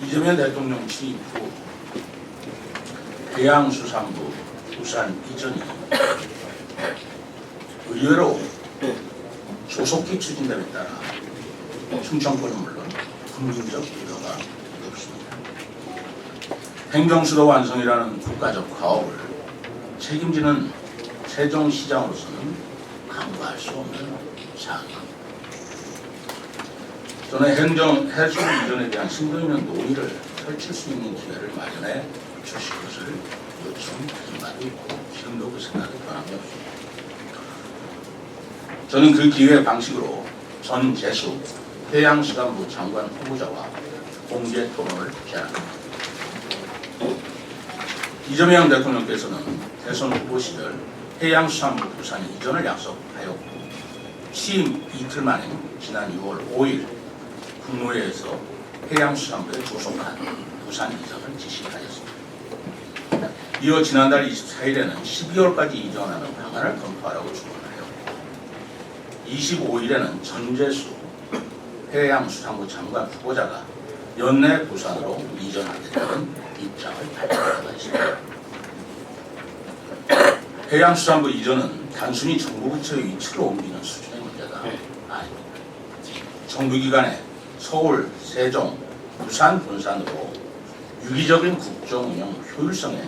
이재명 대통령 취임 후 해양수산부 부산 이전이 의외로 조속히 추진됨에 따라 충청권은 물론 국민적 우려가 높습니다. 행정수도 완성이라는 국가적 과업을 책임지는 세종시장으로서는 간과할 수 없는 사항입니다. 저는 해수부 이전에 대한 심도 있는 논의를 펼칠 수 있는 기회를 마련해 주실 것을 요청드린 바도 있고 지금도 그 생각이 변함이 없습니다. 저는 그 기회 방식으로 전재수 해양수산부 장관 후보자와 공개 토론을 제안합니다. 이재명 대통령께서는 대선 후보 시절 해양수산부 부산 이전을 약속하였고 취임 이틀 만에 지난 6월 5일 국무회의에서 해양수산부에 조속한 부산 이전을 지시하였습니다. 이어 지난달 24일에는 12월까지 이전하는 방안을 검토하라고 주문하였고 25일에는 전재수 해양수산부 장관 후보자가 연내 부산으로 이전하겠다는 입장을 발표하고 있습니다. 해양수산부 이전은 단순히 정부 부처의 위치를 옮기는 수준의 문제가 아닙니다. 정부기관에 서울, 세종, 부산 분산으로 유기적인 국정 운영 효율성에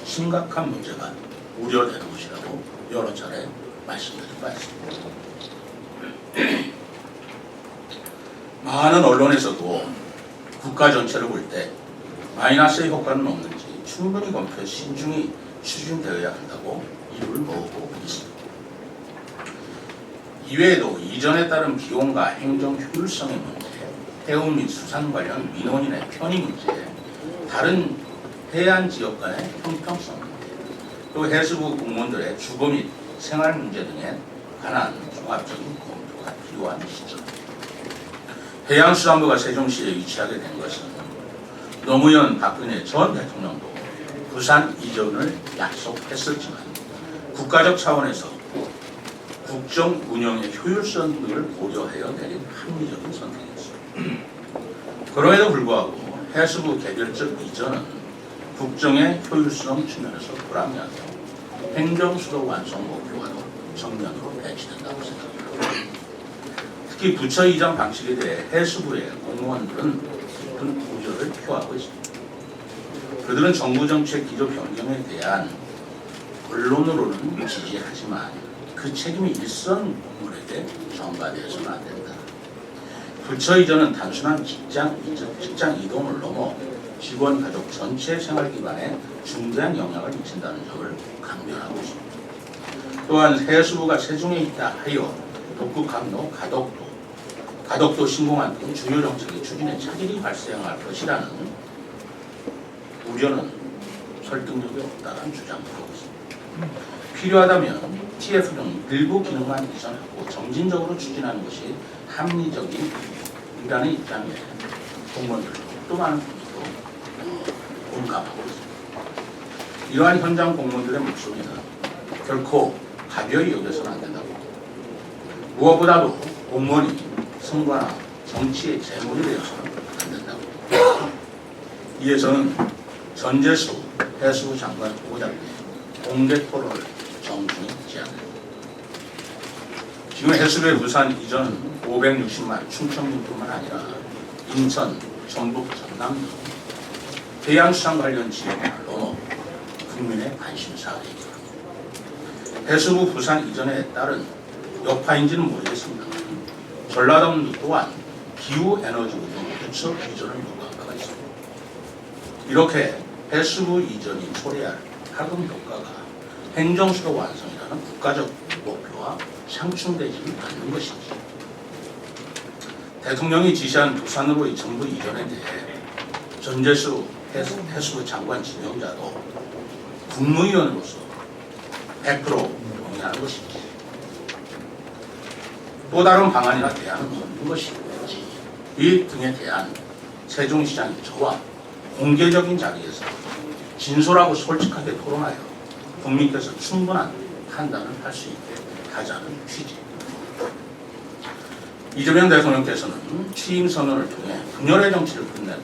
심각한 문제가 우려되는 것이라고 여러 차례 말씀드린 바 있습니다. 많은 언론에서도 국가 전체를 볼 때 마이너스의 효과는 없는지 충분히 검토해 신중히 추진되어야 한다고 이를 모으고 있습니다. 이외에도 이전에 따른 비용과 행정 효율성의 문제, 해운 및 수산 관련 민원인의 편의 문제, 다른 해안 지역 간의 형평성 문제, 또 해수부 공무원들의 주거 및 생활 문제 등에 관한 종합적인 검토가 필요한 시점. 해양수산부가 세종시에 위치하게 된 것은 노무현 박근혜 전 대통령도 부산 이전을 약속했었지만 국가적 차원에서 국정 운영의 효율성 등을 고려하여 내린 합리적인 선택이었습니다. 그럼에도 불구하고 해수부 개별적 이전은 국정의 효율성 측면에서 불합리하며 행정수도 완성 목표와도 정면으로 배치된다고 생각합니다. 특히 부처 이전 방식에 대해 해수부의 공무원들은 깊은 우려를 표하고 있습니다. 그들은 정부 정책 기조 변경에 대한 언론으로는 지지하지만 그 책임이 일선 공무원에게 전가되어서는 안 된다. 부처 이전은 단순한 직장 이동을 넘어 직원 가족 전체 생활 기반에 중대한 영향을 미친다는 점을 강조하고 있습니다. 또한 해수부가 세종에 있다 하여 독극항로 가덕도 신공항 등 주요 정책의 추진에 차질이 발생할 것이라는 우려는 설득력이 없다는 주장을 하고 있습니다. 필요하다면 TF 등 일부 기능만 이전하고 점진적으로 추진하는 것이 합리적이라는 입장에 공무원들도 또 많은 분들도 공감하고 있습니다. 이러한 현장 공무원들의 목소리는 결코 가벼이 여겨서는 안 된다고. 무엇보다도 공무원이 선거나 정치의 재물이 되어서는 안 된다고. 이에 저는 전재수 해수부 장관 후보자께 공개 토론을 정중히 제안합니다. 지금 해수부의 부산 이전은 560만 충청민뿐만 아니라 인천, 전북, 전남 등 해양수산 관련 지역을 넘어 국민의 관심사입니다. 해수부 부산 이전에 따른 여파인지는 모르겠습니다. 전라도 또한 기후에너지 운용 부처 이전을 요구한 바가 있습니다. 이렇게 해수부 이전이 초래할 파급 효과가 행정수도 완성이라는 국가적 목표와 상충되지 않는 것인지, 대통령이 지시한 부산으로의 정부 이전에 대해 전재수 해수부 장관 지명자도 국무위원으로서 100% 동의하는 것인지, 또 다른 방안이나 대안은 없는 것인지, 이 등에 대한 세종시장이 저와 공개적인 자리에서 진솔하고 솔직하게 토론하여 국민께서 충분한 판단을 할 수 있게 하자는 취지입니다. 이재명 대통령께서는 취임 선언을 통해 분열의 정치를 끝내고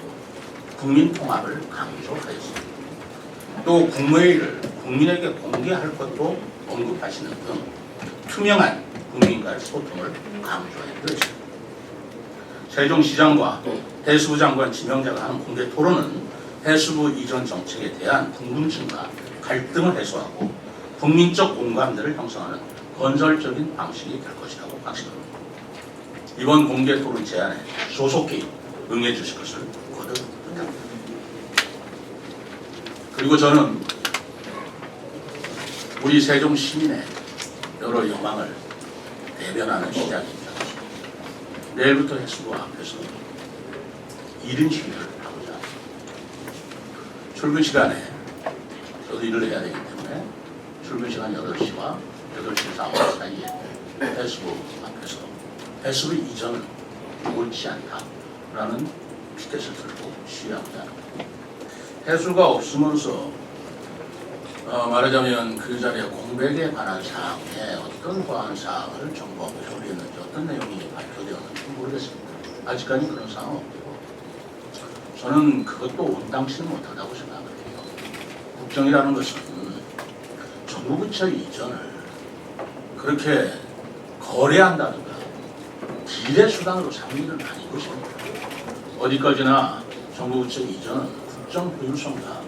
국민 통합을 강조하였습니다. 또 국무회의를 국민에게 공개할 것도 언급하시는 등 투명한 국민과의 소통을 강조했습니다. 세종시장과 해수부 장관 지명자가 하는 공개 토론은 해수부 이전 정책에 대한 궁금증과 갈등을 해소하고 국민적 공감대를 형성하는 건설적인 방식이 될 것이라고 확신합니다. 이번 공개 토론 제안에 조속히 응해 주실 것을 거듭 부탁드립니다. 그리고 저는 우리 세종 시민의 여러 여망을 대변하는 시장입니다. 내일부터 해수부 앞에서 1인 시위를 하고자 합니다. 출근 시간에 저도 일을 해야 되기 때문에 출근 시간 8시와 8시 4분 사이에 해수부 앞에서 해수부 이전은 옳지 않다라는 피켓을 들고 시위하고자 합니다. 해수가 없으면서 말하자면 그 자리에 공백에 관한 사항에 어떤 보안 사항을 정부하고 협의했는지 어떤 내용이 발표되었는지 모르겠습니다. 아직까지 그런 사항은 없고 저는 그것도 온당치는 못하다고 생각을 해요. 국정이라는 것은 정부 부처 이전을 그렇게 거래한다든가 기대 수단으로 삼는 일은 아닌 것입니다. 어디까지나 정부 부처 이전은 국정 효율성과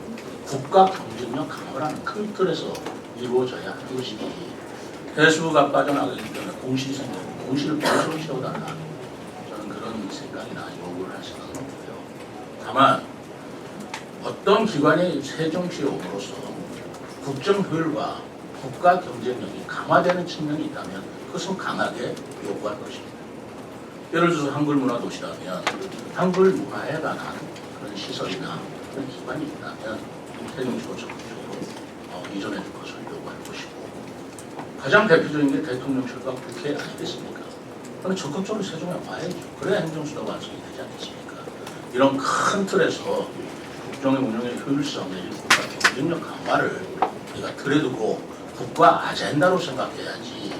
국가 경쟁력 강화라는 큰 틀에서 이루어져야 하는 것이지 해수부가 빠져나가기 때문에 공실이 생기고 공실을 무엇으로 채워달라 저는 그런 생각이나 요구를 할 생각은 없고요. 다만 어떤 기관이 세종시에 옴으로써 국정 효율과 국가 경쟁력이 강화되는 측면이 있다면 그것은 강하게 요구할 것입니다. 예를 들어서 한글 문화 도시라면 한글 문화에 관한 그런 시설이나 그런 기관이 있다면 세종시로 적극적으로 이전해 줄 것을 요구할 것이고 가장 대표적인 게 대통령실과 국회 아니겠습니까? 그럼 적극적으로 세종에 와야죠. 그래야 행정수도가 완성이 되지 않겠습니까? 이런 큰 틀에서 국정의 운영의 효율성 내지 국가 경쟁력 강화를 우리가 들여두고 국가 아젠다로 생각해야지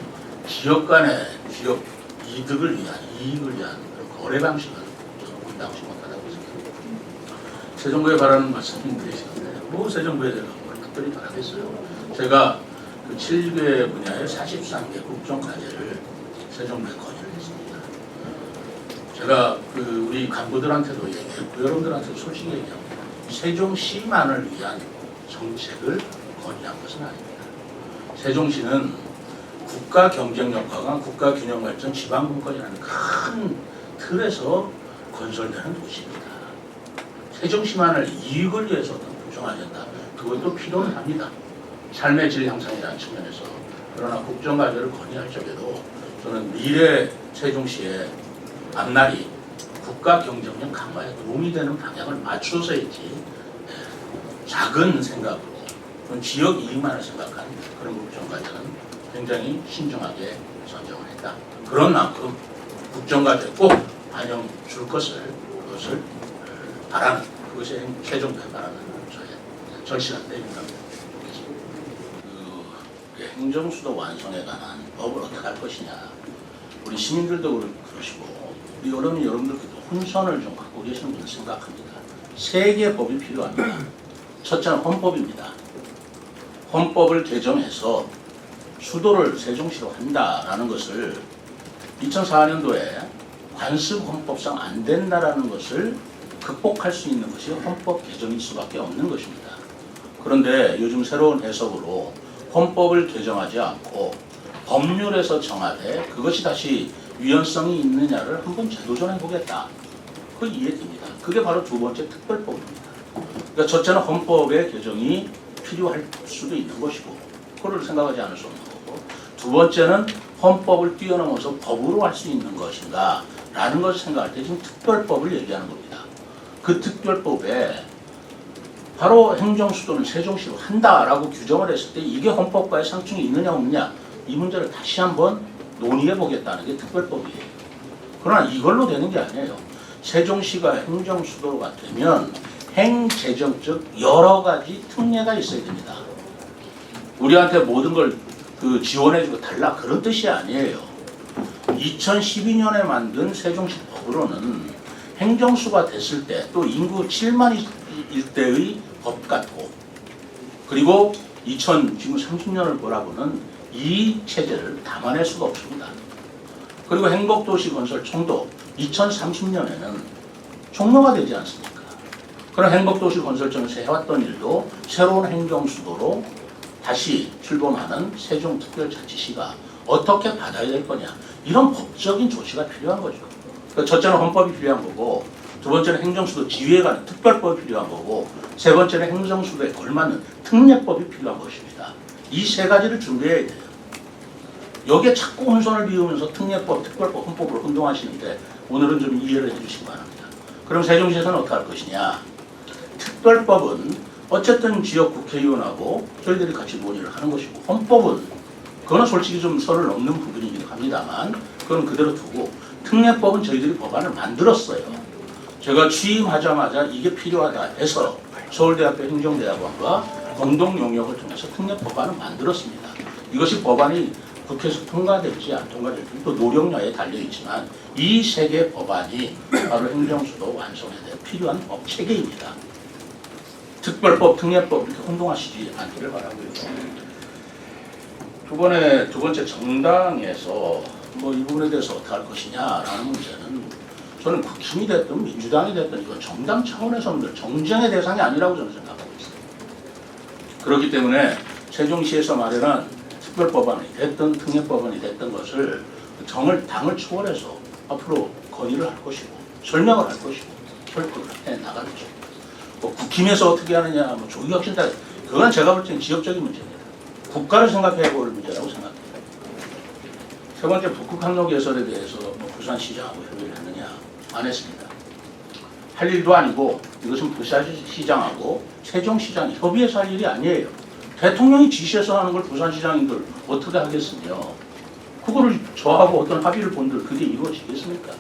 지역 간의 지역 이득을 위한 이익을 위한 그런 거래 방식은 저는 온당치 못하다고 생각합니다. 세종부에 바라는 말씀을 드리시는데 뭐 세종부에 대해서 뭘 특별히 바라겠어요. 제가 그 7개 분야의 43개 국정과제를 세종부에 건의를 했습니다. 제가 그 우리 간부들한테도 얘기했고 여러분들한테도 솔직히 얘기합니다. 세종시만을 위한 정책을 건의한 것은 아닙니다. 세종시는 국가 경쟁력 강화, 국가 균형 발전, 지방 분권이라는 큰 틀에서 건설되는 도시입니다. 세종시만을 이익을 위해서 구성하겠다. 그것도 필요는 합니다. 삶의 질 향상이라는 측면에서. 그러나 국정과제를 건의할 적에도 저는 미래 세종시의 앞날이 국가 경쟁력 강화에 도움이 되는 방향을 맞춰서 했지 작은 생각으로 그런 지역 이익만을 생각한 그런 국정과제는 굉장히 신중하게 선정을 했다. 그런 만큼 국정과제 꼭 반영 줄 것을 그것을 바라는 그것이 세종부에 바라는 저의 절실한 내용입니다. 그 행정수도 완성에 관한 법을 어떻게 할 것이냐. 우리 시민들도 그러시고 우리 여러분들께도 혼선을 좀 갖고 계시는 분은 생각합니다. 세 개의 법이 필요합니다. 첫째는 헌법입니다. 헌법을 개정해서 수도를 세종시로 한다라는 것을 2004년도에 관습 헌법상 안 된다라는 것을 극복할 수 있는 것이 헌법 개정일 수밖에 없는 것입니다. 그런데 요즘 새로운 해석으로 헌법을 개정하지 않고 법률에서 정하되 그것이 다시 유연성이 있느냐를 한번 재도전해 보겠다. 그 이해됩니다. 그게 바로 두 번째 특별법입니다. 그러니까 첫째는 헌법의 개정이 필요할 수도 있는 것이고 그걸 생각하지 않을 수 없는 거고 두 번째는 헌법을 뛰어넘어서 법으로 할 수 있는 것인가 라는 것을 생각할 때 지금 특별법을 얘기하는 겁니다. 그 특별법에 바로 행정수도는 세종시로 한다라고 규정을 했을 때 이게 헌법과의 상충이 있느냐 없느냐 이 문제를 다시 한번 논의해 보겠다는 게 특별법이에요. 그러나 이걸로 되는 게 아니에요. 세종시가 행정수도가 되면 행재정적 여러 가지 특례가 있어야 됩니다. 우리한테 모든 걸 그 지원해주고 달라 그런 뜻이 아니에요. 2012년에 만든 세종시 법으로는 행정수가 됐을 때 또 인구 7만일 때의 법 같고 그리고 지금 30년을 보라고는 이 체제를 담아낼 수가 없습니다. 그리고 행복도시 건설청도 2030년에는 종료가 되지 않습니까? 그런 행복도시 건설청에서 해왔던 일도 새로운 행정수도로 다시 출범하는 세종특별자치시가 어떻게 받아야 될 거냐, 이런 법적인 조치가 필요한 거죠. 첫째는 헌법이 필요한 거고, 두 번째는 행정수도 지위에 관한 특별법이 필요한 거고, 세 번째는 행정수도에 걸맞는 특례법이 필요한 것입니다. 이 세 가지를 준비해야 돼요. 여기에 자꾸 혼선을 비우면서 특례법, 특별법, 헌법으로 혼동하시는데 오늘은 좀 이해를 해주시기 바랍니다. 그럼 세종시에서는 어떻게 할 것이냐? 특별법은 어쨌든 지역 국회의원하고 저희들이 같이 논의를 하는 것이고, 헌법은 그거는 솔직히 좀 선을 넘는 부분이기도 합니다만 그건 그대로 두고, 특례법은 저희들이 법안을 만들었어요. 제가 취임하자마자 이게 필요하다 해서 서울대학교 행정대학원과 공동 용역을 통해서 특례법안을 만들었습니다. 이것이 법안이 국회에서 통과될지 안 통과될지 또 노력량에 달려있지만 이 세 개의 법안이 바로 행정수도 완성에 대해 필요한 법 체계입니다. 특별법, 특례법 이렇게 혼동하시지 않기를 바라고요. 두 번째 정당에서 이 부분에 대해서 어떻게 할 것이냐라는 문제는 저는 국힘이 됐든 민주당이 됐든 이건 정당 차원에서는 정쟁의 대상이 아니라고 저는 생각하고 있어요. 그렇기 때문에 세종시에서 마련한 특별법안이 됐든 특례법안이 됐든 것을 당을 초월해서 앞으로 건의를 할 것이고 설명을 할 것이고 설득을 해 나가겠죠. 국힘에서 어떻게 하느냐, 조기혁신다, 그건 제가 볼 때는 지역적인 문제입니다. 국가를 생각해야 볼 문제라고 생각합니다. 세 번째, 북극항로 개설에 대해서 부산시장하고 협의를 했느냐, 안 했습니다. 할 일도 아니고 이것은 부산시장하고 세종시장이 협의해서 할 일이 아니에요. 대통령이 지시해서 하는 걸 부산시장인들 어떻게 하겠으며, 그거를 저하고 어떤 합의를 본들 그게 이루어지겠습니까?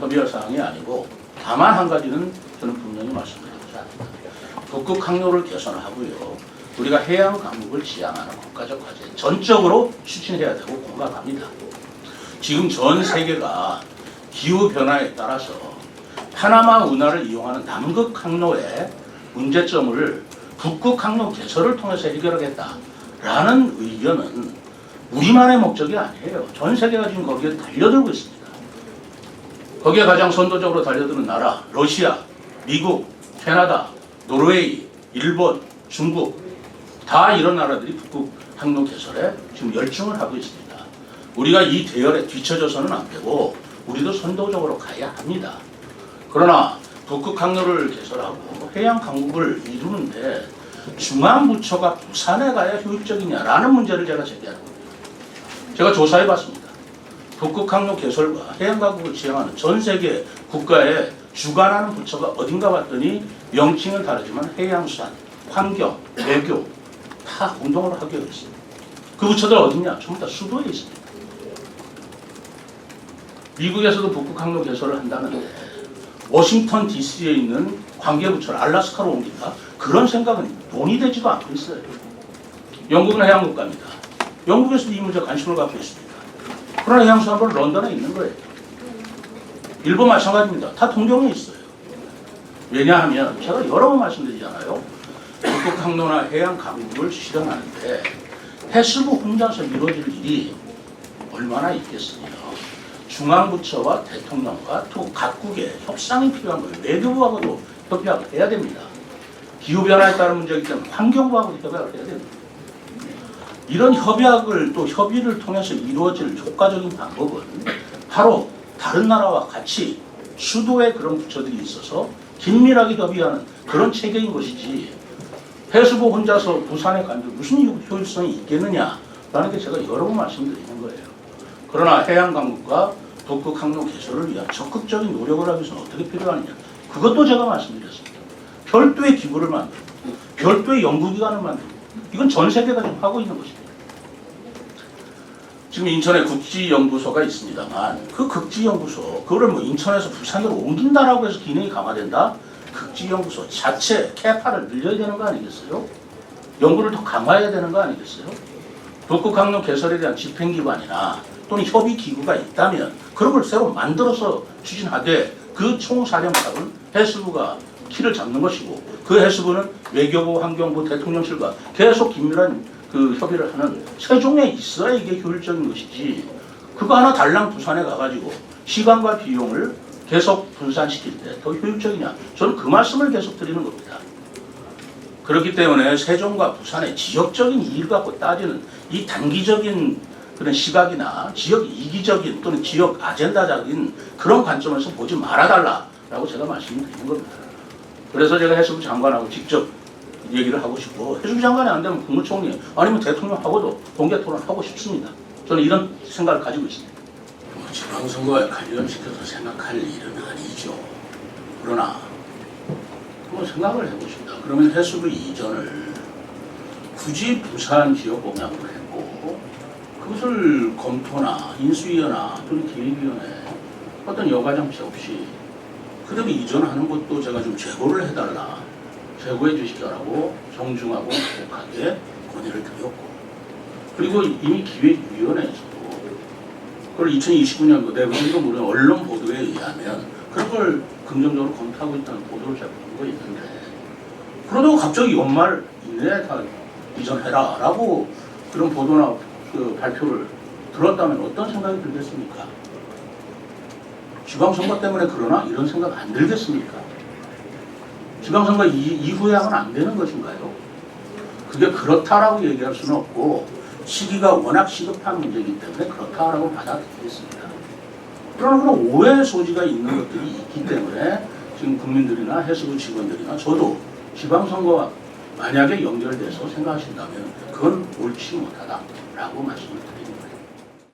협의할 사항이 아니고, 다만 한 가지는 저는 분명히 말씀드리고자 합니다. 북극항로를 개선하고요, 우리가 해양 강국을 지향하는 국가적 과제 전적으로 추진해야 되고 공감합니다. 지금 전 세계가 기후 변화에 따라서 파나마 운하를 이용하는 남극 항로의 문제점을 북극 항로 개설을 통해서 해결하겠다라는 의견은 우리만의 목적이 아니에요. 전 세계가 지금 거기에 달려들고 있습니다. 거기에 가장 선도적으로 달려드는 나라, 러시아, 미국, 캐나다, 노르웨이, 일본, 중국, 다 이런 나라들이 북극 항로 개설에 지금 열중을 하고 있습니다. 우리가 이 대열에 뒤처져서는 안 되고 우리도 선도적으로 가야 합니다. 그러나 북극 항로를 개설하고 해양 강국을 이루는데 중앙부처가 부산에 가야 효율적이냐라는 문제를 제가 제기하는 겁니다. 제가 조사해 봤습니다. 북극 항로 개설과 해양 강국을 지향하는 전 세계 국가에 주관하는 부처가 어딘가 봤더니 명칭은 다르지만 해양수산, 환경, 외교 다 공동으로 하게 되어 있습니다. 그 부처들 어딨냐? 전부 다 수도에 있습니다. 미국에서도 북극 항로 개설을 한다는데 워싱턴 DC에 있는 관계부처를 알래스카로 옮긴다? 그런 생각은 논의되지도 않고 있어요. 영국은 해양국가입니다. 영국에서도 이 문제에 관심을 갖고 있습니다. 그러나 해양수산부는 런던에 있는 거예요. 일본 마찬가지입니다. 다 동경에 있어요. 왜냐하면 제가 여러 번 말씀드리잖아요. 북극 항로나 해양 강국을 실현하는데 해수부 혼자서 이루어질 일이 얼마나 있겠습니까? 중앙부처와 대통령과 또 각국의 협상이 필요한 거예요. 외교부하고도 협의하고 해야 됩니다. 기후변화에 따른 문제이기 때문에 환경부하고도 협의를 해야 됩니다. 이런 협약을 또 협의를 통해서 이루어질 효과적인 방법은 바로 다른 나라와 같이 수도에 그런 부처들이 있어서 긴밀하게 협의하는 그런 체계인 것이지, 해수부 혼자서 부산에 간데 무슨 효율성이 있겠느냐라는 게 제가 여러 번 말씀드리는 거예요. 그러나 해양강국과 북극 항로 개설을 위한 적극적인 노력을 하기 위해서는 어떻게 필요하느냐, 그것도 제가 말씀드렸습니다. 별도의 기구를 만들고 별도의 연구기관을 만들고, 이건 전 세계가 지금 하고 있는 것입니다. 지금 인천에 국지연구소가 있습니다만 그 국지연구소, 그거를 인천에서 부산으로 옮긴다라고 해서 기능이 강화된다? 국지연구소 자체 캐파를 늘려야 되는 거 아니겠어요? 연구를 더 강화해야 되는 거 아니겠어요? 북극 항로 개설에 대한 집행기관이나 또는 협의기구가 있다면 그런 걸 새로 만들어서 추진하되, 그 총사령탑은 해수부가 키를 잡는 것이고 그 해수부는 외교부, 환경부, 대통령실과 계속 긴밀한 그 협의를 하는 세종에 있어야 이게 효율적인 것이지 그거 하나 달랑 부산에 가가지고 시간과 비용을 계속 분산시킬 때 더 효율적이냐 저는 그 말씀을 계속 드리는 겁니다. 그렇기 때문에 세종과 부산의 지역적인 이익 갖고 따지는 이 단기적인 그런 시각이나 지역 이기적인 또는 지역 아젠다적인 그런 관점에서 보지 말아달라라고 제가 말씀드리는 겁니다. 그래서 제가 해수부 장관하고 직접 얘기를 하고 싶고 해수부 장관이 안 되면 국무총리 아니면 대통령하고도 공개 토론하고 싶습니다. 저는 이런 생각을 가지고 있습니다. 지방선거에 관련시켜서 생각할 일은 아니죠. 그러나 한번 생각을 해보십니다. 그러면 해수부 이전을 굳이 부산 지역 공약으로 했고 그것을 검토나 인수위원회나 또는 기획위원회 어떤 여과장치 없이 그다음에 이전하는 것도 제가 좀 재고를 해달라, 재고해 주시라고 정중하고 강력하게 건의를 드렸고 그리고 이미 기획위원회에서도 그걸 2029년도 내부적으로 모르는 언론 보도에 의하면 그런 걸 긍정적으로 검토하고 있다는 보도를 제가 본 거 있는데 그러다가 갑자기 연말 이내에 다 이전해라 라고 그런 보도나 그 발표를 들었다면 어떤 생각이 들겠습니까? 지방선거 때문에 그러나 이런 생각 안 들겠습니까? 지방선거 이후에 하면 안 되는 것인가요? 그게 그렇다라고 얘기할 수는 없고 시기가 워낙 시급한 문제이기 때문에 그렇다라고 받아들이겠습니다. 그러나 그런 오해의 소지가 있는 것들이 있기 때문에 지금 국민들이나 해수부 직원들이나 저도 지방선거와 만약에 연결돼서 생각하신다면 그건 옳지 못하다라고 말씀을 드립니다.